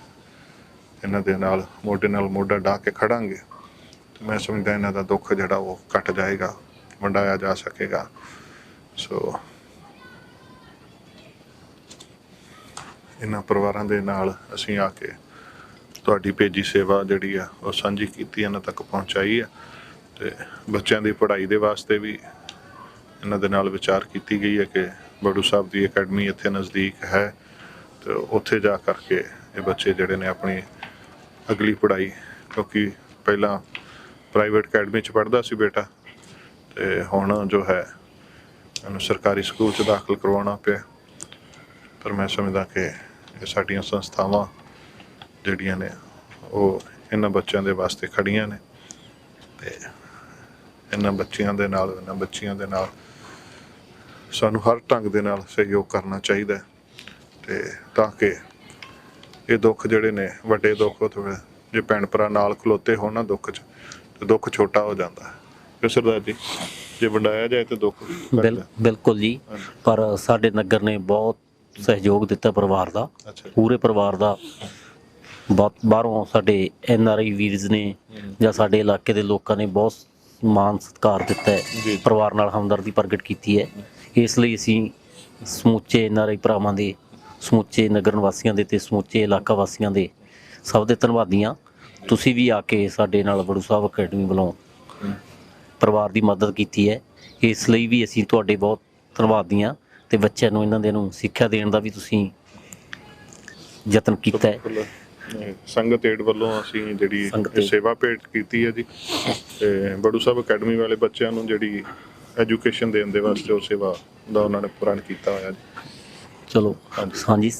S1: ਇਹਨਾਂ ਦੇ ਨਾਲ ਮੋਢੇ ਨਾਲ ਮੋਢਾ ਢਾ ਕੇ ਖੜਾਂਗੇ ਤੇ ਮੈਂ ਸਮਝਦਾ ਇਹਨਾਂ ਦਾ ਦੁੱਖ ਜਿਹੜਾ ਉਹ ਘਟ ਜਾਏਗਾ, ਵੰਡਾਇਆ ਜਾ ਸਕੇਗਾ। ਸੋ ਇਹਨਾਂ ਪਰਿਵਾਰਾਂ ਦੇ ਨਾਲ ਅਸੀਂ ਆ ਕੇ ਤੁਹਾਡੀ ਭੇਜੀ ਸੇਵਾ ਜਿਹੜੀ ਆ ਉਹ ਸਾਂਝੀ ਕੀਤੀ, ਇਹਨਾਂ ਤੱਕ ਪਹੁੰਚਾਈ ਆ। ਤੇ ਬੱਚਿਆਂ ਦੀ ਪੜ੍ਹਾਈ ਦੇ ਵਾਸਤੇ ਵੀ ਇਹਨਾਂ ਦੇ ਨਾਲ ਵਿਚਾਰ ਕੀਤੀ ਗਈ ਹੈ ਕਿ ਬੜੂ ਸਾਹਿਬ ਦੀ ਅਕੈਡਮੀ ਇੱਥੇ ਨਜ਼ਦੀਕ ਹੈ ਤੇ ਉੱਥੇ ਜਾ ਕਰਕੇ ਇਹ ਬੱਚੇ ਜਿਹੜੇ ਨੇ ਆਪਣੀ ਅਗਲੀ ਪੜ੍ਹਾਈ, ਕਿਉਂਕਿ ਪਹਿਲਾਂ ਪ੍ਰਾਈਵੇਟ ਅਕੈਡਮੀ 'ਚ ਪੜ੍ਹਦਾ ਸੀ ਬੇਟਾ ਤੇ ਹੁਣ ਜੋ ਹੈ ਇਹਨੂੰ ਸਰਕਾਰੀ ਸਕੂਲ 'ਚ ਦਾਖਲ ਕਰਵਾਉਣਾ ਪਿਆ। ਪਰ ਮੈਂ ਸਮਝਦਾ ਕਿ ਇਹ ਸਾਡੀਆਂ ਸੰਸਥਾਵਾਂ ਜਿਹੜੀਆਂ ਨੇ ਉਹ ਇਹਨਾਂ ਬੱਚਿਆਂ ਦੇ ਵਾਸਤੇ ਖੜੀਆਂ ਨੇ ਤੇ ਇਹਨਾਂ ਬੱਚਿਆਂ ਦੇ ਨਾਲ ਸਾਨੂੰ ਹਰ ਢੰਗ ਦੇ ਨਾਲ ਸਹਿਯੋਗ ਕਰਨਾ ਚਾਹੀਦਾ ਤੇ ਤਾਂ ਕਿ ਇਹ ਦੁੱਖ ਜਿਹੜੇ ਨੇ ਵੱਡੇ ਦੁੱਖ ਥੋੜ੍ਹੇ ਜੇ ਭੈਣ ਭਰਾ ਨਾਲ ਖਲੋਤੇ ਹੋਣ ਨਾ ਦੁੱਖ 'ਚ, ਤੇ ਦੁੱਖ ਛੋਟਾ ਹੋ ਜਾਂਦਾ ਹੈ। ਕਿ ਸਰਦਾਰ ਜੀ, ਜੇ ਵੰਡਾਇਆ ਜਾਏ ਤਾਂ ਦੁੱਖ ਘੱਟ ਜਾਂਦਾ।
S5: ਬਿਲਕੁਲ ਜੀ। ਪਰ ਸਾਡੇ ਨਗਰ ਨੇ ਬਹੁਤ ਸਹਿਯੋਗ ਦਿੱਤਾ ਪਰਿਵਾਰ ਦਾ, ਪੂਰੇ ਪਰਿਵਾਰ ਦਾ। ਬਹੁਤ ਬਾਹਰੋਂ ਸਾਡੇ NRI ਵੀਰਜ਼ ਨੇ ਜਾਂ ਸਾਡੇ ਇਲਾਕੇ ਦੇ ਲੋਕਾਂ ਨੇ ਬਹੁਤ ਮਾਣ ਸਤਿਕਾਰ ਦਿੱਤਾ ਹੈ, ਪਰਿਵਾਰ ਨਾਲ ਹਮਦਰਦੀ ਪ੍ਰਗਟ ਕੀਤੀ ਹੈ। ਇਸ ਲਈ ਅਸੀਂ ਸਮੁੱਚੇ NRI ਭਰਾਵਾਂ ਦੇ ਸਮੁੱਚੇ ਨਗਰ ਨਿਵਾਸੀਆਂ ਦੇ ਤੇ ਸਮੁੱਚੇ ਇਲਾਕਾ ਵਾਸੀਆਂ ਦੇ ਸਭ ਦੇ ਧੰਨਵਾਦੀ ਹਾਂ। ਤੁਸੀਂ ਵੀ ਆ ਕੇ ਸਾਡੇ ਨਾਲ ਵੜੂ ਸਾਹਿਬ ਅਕੈਡਮੀ ਵੱਲੋਂ ਪਰਿਵਾਰ ਦੀ ਮਦਦ ਕੀਤੀ ਹੈ, ਇਸ ਲਈ ਵੀ ਅਸੀਂ ਤੁਹਾਡੇ ਬਹੁਤ ਧੰਨਵਾਦੀ ਹਾਂ। ਤੇ ਬੱਚਿਆਂ ਨੂੰ ਇਹਨਾਂ ਦੇ ਨੂੰ ਸਿੱਖਿਆ ਦੇਣ ਦਾ ਵੀ ਤੁਸੀਂ ਯਤਨ ਕੀਤਾ ਹੈ।
S1: ਬਿਲਕੁਲ, ਸੰਗਤ ਏਡ ਵੱਲੋਂ ਅਸੀਂ ਜਿਹੜੀ
S5: ਸੰਗਤ ਏਡ।
S1: ਸੇਵਾ ਭੇਟ ਕੀਤੀ ਹੈ ਜੀ, ਤੇ ਬੜੂ ਸਾਹਿਬ ਅਕੈਡਮੀ ਵਾਲੇ ਬੱਚਿਆਂ ਨੂੰ ਜਿਹੜੀ ਐਜੂਕੇਸ਼ਨ ਦੇਣ ਦੇ ਵਾਸਤੇ ਉਹ ਸੇਵਾ ਦਾ ਉਹਨਾਂ ਨੇ ਪ੍ਰਣ ਕੀਤਾ ਹੋਇਆ ਜੀ।
S5: ਚਲੋ ਹਾਂਜੀ,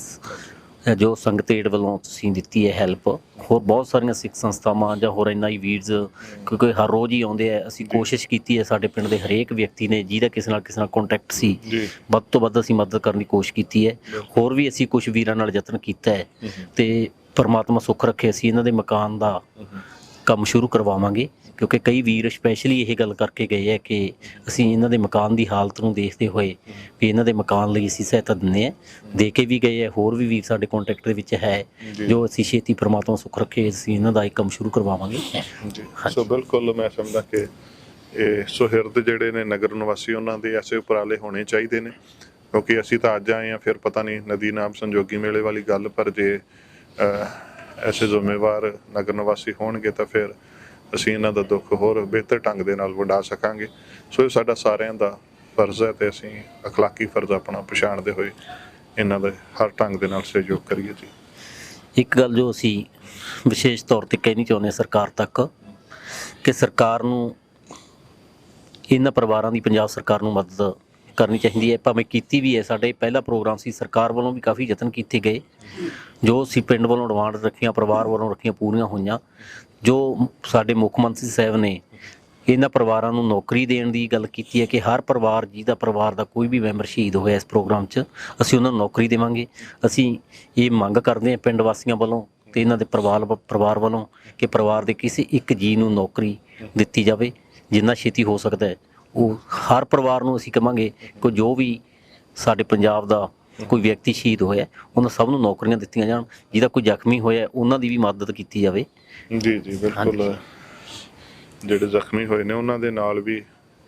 S5: ਜੋ ਸੰਗਤ ਏਡ ਵੱਲੋਂ ਤੁਸੀਂ ਦਿੱਤੀ ਹੈ ਹੈਲਪ, ਹੋਰ ਬਹੁਤ ਸਾਰੀਆਂ ਸਿੱਖ ਸੰਸਥਾਵਾਂ ਜਾਂ ਹੋਰ ਇੰਨਾ ਹੀ ਵੀਰਸ, ਕਿਉਂਕਿ ਹਰ ਰੋਜ਼ ਹੀ ਆਉਂਦੇ ਆ। ਅਸੀਂ ਕੋਸ਼ਿਸ਼ ਕੀਤੀ ਹੈ, ਸਾਡੇ ਪਿੰਡ ਦੇ ਹਰੇਕ ਵਿਅਕਤੀ ਨੇ ਜਿਹਦਾ ਕਿਸੇ ਨਾਲ ਕੰਟੈਕਟ ਸੀ,
S1: ਜੀ
S5: ਵੱਧ ਤੋਂ ਵੱਧ ਅਸੀਂ ਮਦਦ ਕਰਨ ਦੀ ਕੋਸ਼ਿਸ਼ ਕੀਤੀ ਹੈ। ਹੋਰ ਵੀ ਅਸੀਂ ਕੁਝ ਵੀਰਾਂ ਨਾਲ ਯਤਨ ਕੀਤਾ ਹੈ ਤੇ ਪਰਮਾਤਮਾ ਸੁੱਖ ਰੱਖੇ ਅਸੀਂ ਇਹਨਾਂ ਦੇ ਮਕਾਨ ਦਾ ਕੰਮ ਸ਼ੁਰੂ ਕਰਵਾਵਾਂਗੇ, ਕਿਉਂਕਿ ਕਈ ਵੀਰ ਸਪੈਸ਼ਲੀ ਇਹ ਗੱਲ ਕਰਕੇ ਗਏ ਹੈ ਕਿ ਅਸੀਂ ਇਹਨਾਂ ਦੇ ਮਕਾਨ ਦੀ ਹਾਲਤ ਨੂੰ ਦੇਖਦੇ ਹੋਏ ਵੀ ਇਹਨਾਂ ਦੇ ਮਕਾਨ ਲਈ ਅਸੀਂ ਸਹਾਇਤਾ ਦਿੰਦੇ ਹਾਂ, ਦੇ ਕੇ ਵੀ ਗਏ ਹੈ। ਹੋਰ ਵੀ ਵੀਰ ਸਾਡੇ ਕੰਟੈਕਟ ਦੇ ਵਿੱਚ ਹੈ, ਜੋ ਅਸੀਂ ਛੇਤੀ ਪਰਮਾਤਮਾ ਸੁੱਖ ਰੱਖੇ ਅਸੀਂ ਇਹਨਾਂ ਦਾ ਇੱਕ ਕੰਮ ਸ਼ੁਰੂ ਕਰਵਾਵਾਂਗੇ
S1: ਜੀ। ਸੋ ਬਿਲਕੁਲ ਮੈਂ ਸਮਝਦਾ ਕਿ ਇਹ ਸੁਹਿਰਦ ਜਿਹੜੇ ਨੇ ਨਗਰ ਨਿਵਾਸੀ, ਉਹਨਾਂ ਦੇ ਐਸੇ ਉਪਰਾਲੇ ਹੋਣੇ ਚਾਹੀਦੇ ਨੇ, ਕਿਉਂਕਿ ਅਸੀਂ ਤਾਂ ਅੱਜ ਆਏ ਹਾਂ, ਫਿਰ ਪਤਾ ਨਹੀਂ ਨਦੀ ਨਾਮ ਸੰਜੋਗੀ ਮੇਲੇ ਵਾਲੀ ਗੱਲ, ਪਰ ਜੇ ਐਸੇ ਜ਼ਿੰਮੇਵਾਰ ਨਗਰ ਨਿਵਾਸੀ ਹੋਣਗੇ ਤਾਂ ਫਿਰ ਅਸੀਂ ਇਹਨਾਂ ਦਾ ਦੁੱਖ ਹੋਰ ਬਿਹਤਰ ਢੰਗ ਦੇ ਨਾਲ ਵੰਡਾ ਸਕਾਂਗੇ। ਸੋ ਇਹ ਸਾਡਾ ਸਾਰਿਆਂ ਦਾ ਫਰਜ਼ ਹੈ ਤੇ ਅਸੀਂ ਅਖਲਾਕੀ ਫਰਜ਼ ਆਪਣਾ ਪਛਾਣਦੇ ਹੋਏ ਇਹਨਾਂ ਦੇ ਹਰ ਢੰਗ ਦੇ ਨਾਲ ਸਹਿਯੋਗ ਕਰੀਏ ਜੀ।
S5: ਇੱਕ ਗੱਲ ਜੋ ਅਸੀਂ ਵਿਸ਼ੇਸ਼ ਤੌਰ ਤੇ ਕਹਿਣੀ ਚਾਹੁੰਦੇ ਹਾਂ ਸਰਕਾਰ ਤੱਕ, ਕਿ ਸਰਕਾਰ ਨੂੰ ਇਹਨਾਂ ਪਰਿਵਾਰਾਂ ਦੀ, ਪੰਜਾਬ ਸਰਕਾਰ ਨੂੰ ਮਦਦ ਕਰਨੀ ਚਾਹੀਦੀ ਹੈ, ਭਾਵੇਂ ਕੀਤੀ ਵੀ ਹੈ। ਸਾਡੇ ਪਹਿਲਾ ਪ੍ਰੋਗਰਾਮ ਸੀ, ਸਰਕਾਰ ਵੱਲੋਂ ਵੀ ਕਾਫੀ ਯਤਨ ਕੀਤੇ ਗਏ, ਜੋ ਅਸੀਂ ਪਿੰਡ ਵੱਲੋਂ ਡਿਮਾਂਡ ਰੱਖੀਆਂ, ਪਰਿਵਾਰ ਵੱਲੋਂ ਰੱਖੀਆਂ, ਪੂਰੀਆਂ ਹੋਈਆਂ। ਜੋ ਸਾਡੇ ਮੁੱਖ ਮੰਤਰੀ ਸਾਹਿਬ ਨੇ ਇਹਨਾਂ ਪਰਿਵਾਰਾਂ ਨੂੰ ਨੌਕਰੀ ਦੇਣ ਦੀ ਗੱਲ ਕੀਤੀ ਹੈ ਕਿ ਹਰ ਪਰਿਵਾਰ, ਜਿਹਦਾ ਪਰਿਵਾਰ ਦਾ ਕੋਈ ਵੀ ਮੈਂਬਰ ਸ਼ਹੀਦ ਹੋਇਆ ਇਸ ਪ੍ਰੋਗਰਾਮ 'ਚ, ਅਸੀਂ ਉਹਨਾਂ ਨੂੰ ਨੌਕਰੀ ਦੇਵਾਂਗੇ। ਅਸੀਂ ਇਹ ਮੰਗ ਕਰਦੇ ਹਾਂ ਪਿੰਡ ਵਾਸੀਆਂ ਵੱਲੋਂ ਤੇ ਇਹਨਾਂ ਦੇ ਪਰਿਵਾਰ ਵੱਲੋਂ ਕਿ ਪਰਿਵਾਰ ਦੇ ਕਿਸੇ ਇੱਕ ਜੀਅ ਨੂੰ ਨੌਕਰੀ ਦਿੱਤੀ ਜਾਵੇ, ਜਿੰਨਾ ਛੇਤੀ ਹੋ ਸਕਦਾ ਹੈ। ਉਹ ਹਰ ਪਰਿਵਾਰ ਨੂੰ ਅਸੀਂ ਕਹਾਂਗੇ ਕਿ ਜੋ ਵੀ ਸਾਡੇ ਪੰਜਾਬ ਦਾ ਕੋਈ ਵਿਅਕਤੀ ਸ਼ਹੀਦ ਹੋਇਆ, ਉਹਨਾਂ ਸਭ ਨੂੰ ਨੌਕਰੀਆਂ ਦਿੱਤੀਆਂ ਜਾਣ। ਜਿਹਦਾ ਕੋਈ ਜ਼ਖਮੀ ਹੋਇਆ, ਉਹਨਾਂ ਦੀ ਵੀ ਮਦਦ ਕੀਤੀ ਜਾਵੇ।
S1: ਜੀ ਜੀ ਬਿਲਕੁਲ, ਜਿਹੜੇ ਜ਼ਖਮੀ ਹੋਏ ਨੇ ਉਹਨਾਂ ਦੇ ਨਾਲ ਵੀ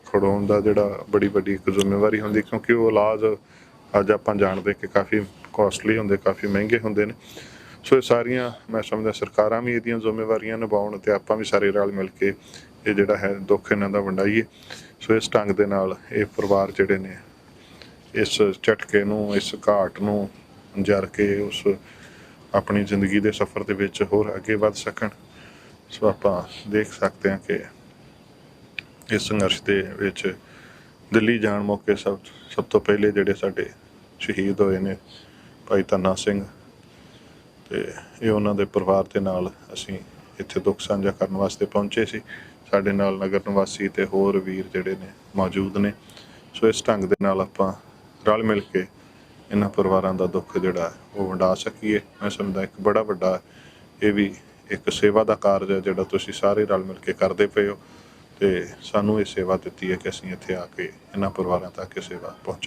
S1: ਖੜਾਉਣ ਦਾ ਜਿਹੜਾ ਬੜੀ ਵੱਡੀ ਇੱਕ ਜ਼ਿੰਮੇਵਾਰੀ ਹੁੰਦੀ, ਕਿਉਂਕਿ ਉਹ ਇਲਾਜ ਅੱਜ ਆਪਾਂ ਜਾਣਦੇ ਕਿ ਕਾਫੀ ਕੋਸਟਲੀ ਹੁੰਦੇ, ਕਾਫੀ ਮਹਿੰਗੇ ਹੁੰਦੇ ਨੇ। ਸੋ ਇਹ ਸਾਰੀਆਂ ਮੈਂ ਸਮਝਦਾ ਸਰਕਾਰਾਂ ਵੀ ਇਹਦੀਆਂ ਜ਼ਿੰਮੇਵਾਰੀਆਂ ਨਿਭਾਉਣ ਤੇ ਆਪਾਂ ਵੀ ਸਾਰੇ ਰਲ ਮਿਲ ਕੇ ਇਹ ਜਿਹੜਾ ਹੈ ਦੁੱਖ ਇਹਨਾਂ ਦਾ ਵੰਡਾਈਏ। ਸੋ ਇਸ ਢੰਗ ਦੇ ਨਾਲ ਇਹ ਪਰਿਵਾਰ ਜਿਹੜੇ ਨੇ ਇਸ ਝਟਕੇ ਨੂੰ, ਇਸ ਘਾਟ ਨੂੰ ਜਰ ਕੇ ਉਸ ਆਪਣੀ ਜ਼ਿੰਦਗੀ ਦੇ ਸਫ਼ਰ ਦੇ ਵਿੱਚ ਹੋਰ ਅੱਗੇ ਵੱਧ ਸਕਣ। ਸੋ ਆਪਾਂ ਦੇਖ ਸਕਦੇ ਹਾਂ ਕਿ ਇਸ ਸੰਘਰਸ਼ ਦੇ ਵਿੱਚ ਦਿੱਲੀ ਜਾਣ ਮੌਕੇ ਸਭ ਤੋਂ ਪਹਿਲੇ ਜਿਹੜੇ ਸਾਡੇ ਸ਼ਹੀਦ ਹੋਏ ਨੇ ਭਾਈ ਧੰਨਾ ਸਿੰਘ, ਤੇ ਇਹ ਉਹਨਾਂ ਦੇ ਪਰਿਵਾਰ ਦੇ ਨਾਲ ਅਸੀਂ ਇੱਥੇ ਦੁੱਖ ਸਾਂਝਾ ਕਰਨ ਵਾਸਤੇ ਪਹੁੰਚੇ ਸੀ। ਸਾਡੇ ਨਾਲ ਨਗਰ ਨਿਵਾਸੀ ਤੇ ਹੋਰ ਵੀਰ ਜਿਹੜੇ ਨੇ ਮੌਜੂਦ ਨੇ। ਸੋ ਇਸ ਢੰਗ ਦੇ ਨਾਲ ਆਪਾਂ ਰਲ ਮਿਲ ਕੇ ਇਹਨਾਂ ਪਰਿਵਾਰਾਂ ਦਾ ਦੁੱਖ ਜਿਹੜਾ ਉਹ ਵੰਡਾ ਸਕੀਏ। ਮੈਂ ਸਮਝਦਾ ਇੱਕ ਬੜਾ ਵੱਡਾ ਇਹ ਵੀ ਇੱਕ ਸੇਵਾ ਦਾ ਕਾਰਜ ਹੈ ਜਿਹੜਾ ਤੁਸੀਂ ਸਾਰੇ ਰਲ ਮਿਲ ਕੇ ਕਰਦੇ ਪਏ ਹੋ, ਤੇ ਸਾਨੂੰ ਇਹ ਸੇਵਾ ਦਿੱਤੀ ਹੈ ਕਿ ਅਸੀਂ ਇੱਥੇ ਆ ਕੇ ਇਹਨਾਂ ਪਰਿਵਾਰਾਂ ਤੱਕ ਇਹ ਸੇਵਾ ਪਹੁੰਚਾ